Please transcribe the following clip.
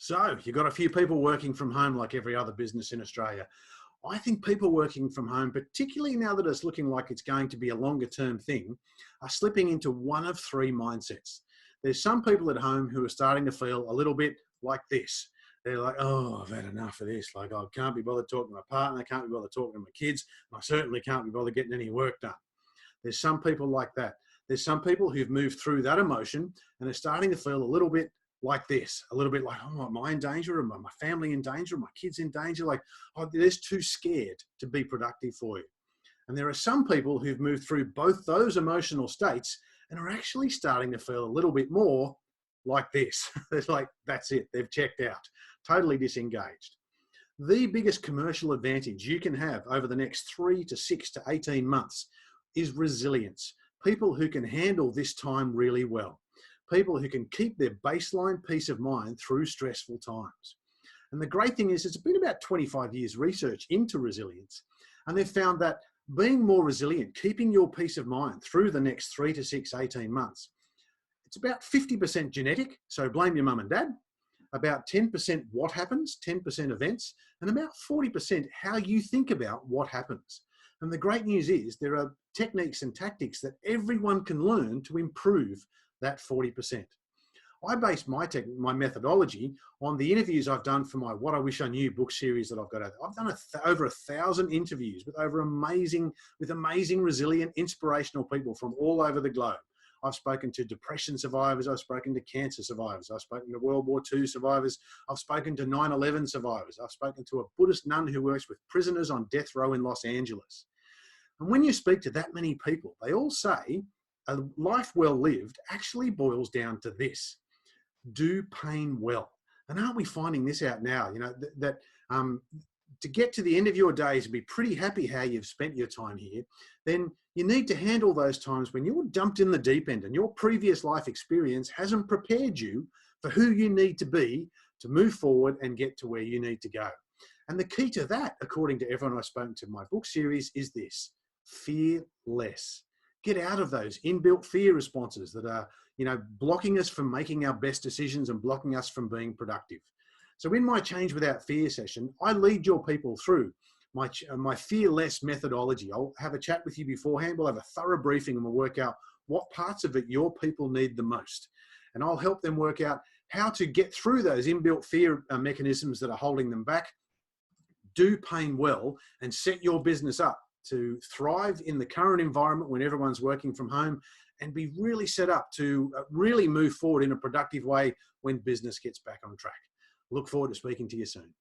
So you've got a few people working from home like every other business in Australia. I think people working from home, particularly now that it's looking like it's going to be a longer term thing, are slipping into one of three mindsets. There's some people at home who are starting to feel a little bit like this. They're like, oh, I've had enough of this. Like, I can't be bothered talking to my partner, I can't be bothered talking to my kids, and I certainly can't be bothered getting any work done. There's some people like that. There's some people who've moved through that emotion and are starting to feel a little bit like this, a little bit like, oh, am I in danger? Am my family in danger? Are my kids in danger? Like, oh, they're just too scared to be productive for you. And there are some people who've moved through both those emotional states and are actually starting to feel a little bit more like this. It's like, that's it, they've checked out, totally disengaged. The biggest commercial advantage you can have over the next 3 to 6 to 18 months is resilience. People who can handle this time really well. People who can keep their baseline peace of mind through stressful times. And the great thing is, it's been about 25 years research into resilience, and they've found that being more resilient, keeping your peace of mind through the next 3 to 6, 18 months, it's about 50% genetic, so blame your mum and dad, about 10% what happens, 10% events, and about 40% how you think about what happens. And the great news is there are techniques and tactics that everyone can learn to improve that 40%. I base my methodology on the interviews I've done for my What I Wish I Knew book series that I've got out there. I've done over 1,000 interviews with amazing, resilient, inspirational people from all over the globe. I've spoken to depression survivors, I've spoken to cancer survivors, I've spoken to World War II survivors, I've spoken to 9/11 survivors, I've spoken to a Buddhist nun who works with prisoners on death row in Los Angeles. And when you speak to that many people, they all say a life well lived actually boils down to this: do pain well. And aren't we finding this out now? You know, that to get to the end of your days and be pretty happy how you've spent your time here, then you need to handle those times when you're dumped in the deep end and your previous life experience hasn't prepared you for who you need to be to move forward and get to where you need to go. And the key to that, according to everyone I've spoken to in my book series, is this: fear less. Get out of those inbuilt fear responses that are, blocking us from making our best decisions and blocking us from being productive. So in my Change Without Fear session, I lead your people through my fear less methodology. I'll have a chat with you beforehand. We'll have a thorough briefing and we'll work out what parts of it your people need the most. And I'll help them work out how to get through those inbuilt fear mechanisms that are holding them back, do pain well, and set your business up to thrive in the current environment when everyone's working from home, and be really set up to really move forward in a productive way when business gets back on track. Look forward to speaking to you soon.